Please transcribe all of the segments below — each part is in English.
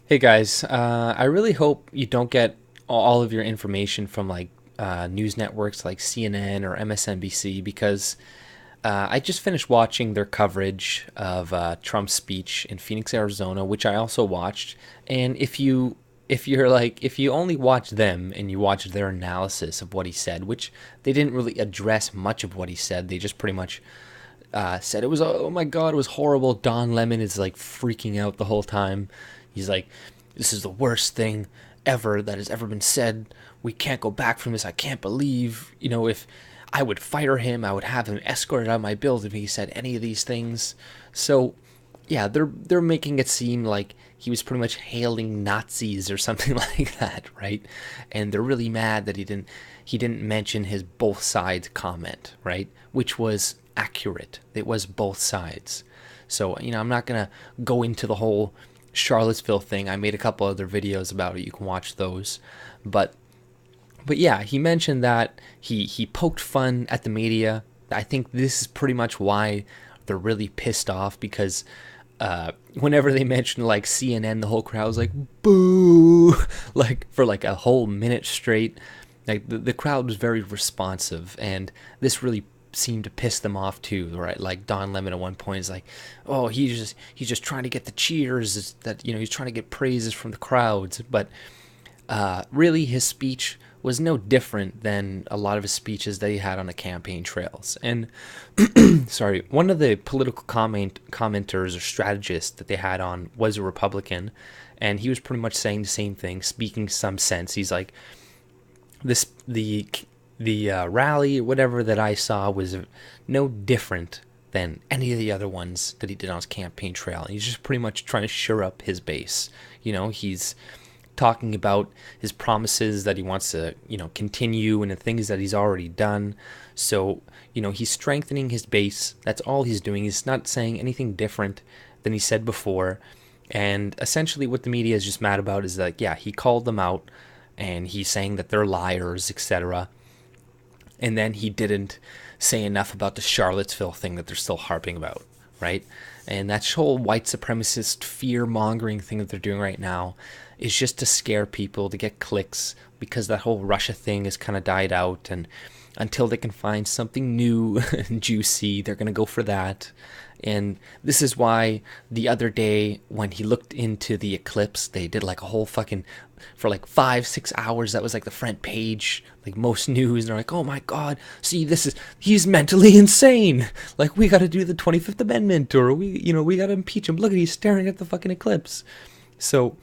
Hey guys, I really hope you don't get all of your information from like news networks like CNN or MSNBC because I just finished watching their coverage of Trump's speech in Phoenix, Arizona, which I also watched. And if you only watch them and you watch their analysis of what he said, which they didn't really address much of what he said, they just pretty much said it was, oh my god, it was horrible. Don Lemon is like freaking out the whole time. He's like, this is the worst thing ever that has ever been said. We can't go back from this. I can't believe, if I would fire him, I would have him escorted out of my building if he said any of these things. So yeah, they're making it seem like he was pretty much hailing Nazis or something like that, right? And they're really mad that he didn't mention his both sides comment, right? Which was accurate. It was both sides. So, I'm not going to go into the whole Charlottesville thing. I made a couple other videos about it. You can watch those. But yeah, he mentioned that he poked fun at the media. I think this is pretty much why they're really pissed off because whenever they mentioned like CNN, the whole crowd was like boo, like for like a whole minute straight. Like the crowd was very responsive, and this really seemed to piss them off too, right? Like Don Lemon at one point is like, "Oh, he's just trying to get the cheers. That he's trying to get praises from the crowds." But really, his speech was no different than a lot of his speeches that he had on the campaign trails. And sorry, one of the political commenters or strategists that they had on was a Republican, and he was pretty much saying the same thing, speaking some sense. He's like, this the rally or whatever that I saw was no different than any of the other ones that he did on his campaign trail. And he's just pretty much trying to shore up his base. He's talking about his promises that he wants to, continue and the things that he's already done. So, he's strengthening his base. That's all he's doing. He's not saying anything different than he said before. And essentially what the media is just mad about is that, yeah, he called them out and he's saying that they're liars, etc. And then he didn't say enough about the Charlottesville thing that they're still harping about, right? And that whole white supremacist fear mongering thing that they're doing right now is just to scare people, to get clicks, because that whole Russia thing has kind of died out. And until they can find something new and juicy, they're going to go for that. And this is why the other day when he looked into the eclipse, they did like a whole fucking, for like 5-6 hours, that was like the front page, like most news. And they're like, oh my God, see, he's mentally insane. Like, we got to do the 25th Amendment, or we got to impeach him. Look at, he's staring at the fucking eclipse. So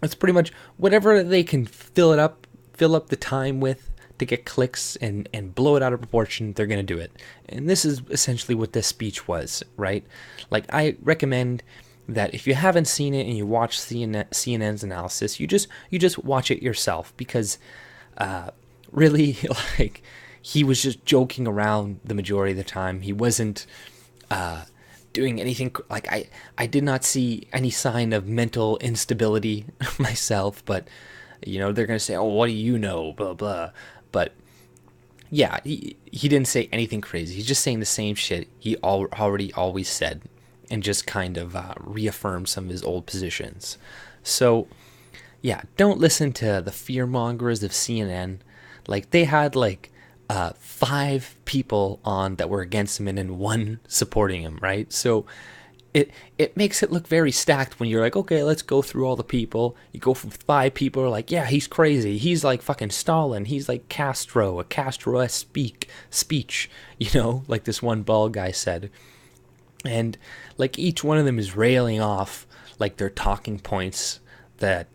it's pretty much whatever they can fill up the time with to get clicks and blow it out of proportion, they're going to do it. And this is essentially what this speech was, right? Like, I recommend that if you haven't seen it and you watch CNN's analysis, you just watch it yourself, because really, like, he was just joking around the majority of the time. He wasn't doing anything. Like, I did not see any sign of mental instability myself, but they're going to say, oh, what do you know, blah blah. But yeah, he didn't say anything crazy. He's just saying the same shit he already always said, and just kind of reaffirmed some of his old positions. So yeah, don't listen to the fear mongers of CNN. Like, they had like 5 people on that were against him and then 1 supporting him, right? So it makes it look very stacked when you're like, okay, let's go through all the people. You go from 5 people are like, yeah, he's crazy. He's like fucking Stalin. He's like Castro, a Castro-esque speech, like this one bald guy said. And like each one of them is railing off like their talking points that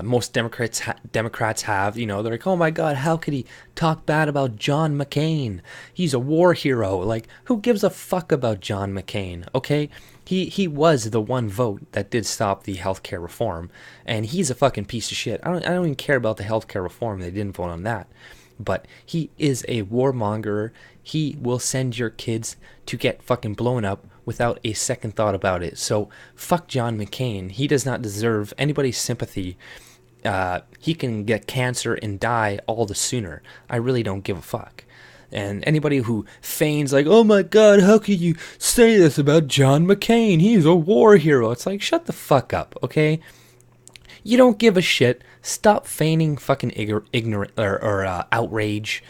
most Democrats have. They're like, oh my God, how could he talk bad about John McCain? He's a war hero. Like, who gives a fuck about John McCain? Okay, he was the one vote that did stop the healthcare reform, and he's a fucking piece of shit. I don't even care about the healthcare reform. They didn't vote on that. But he is a warmonger. He will send your kids to get fucking blown up without a second thought about it. So fuck John McCain. He does not deserve anybody's sympathy. He can get cancer and die all the sooner. I really don't give a fuck. And anybody who feigns like, oh my God, how could you say this about John McCain? He's a war hero. It's like, shut the fuck up, okay? You don't give a shit. Stop feigning fucking ignorant or outrage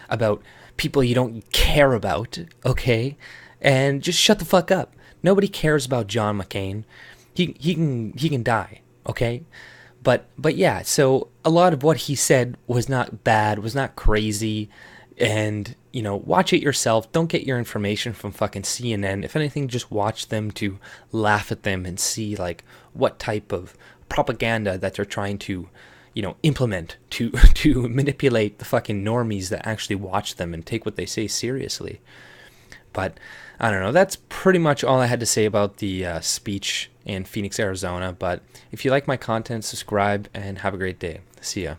about people you don't care about, okay? And just shut the fuck up. Nobody cares about John McCain. He can die, okay? But yeah, so a lot of what he said was not bad, was not crazy, and watch it yourself. Don't get your information from fucking CNN. If anything, just watch them to laugh at them and see like what type of propaganda that they're trying to implement to to manipulate the fucking normies that actually watch them and take what they say seriously. But I don't know. That's pretty much all I had to say about the speech in Phoenix, Arizona. But if you like my content, subscribe and have a great day. See ya.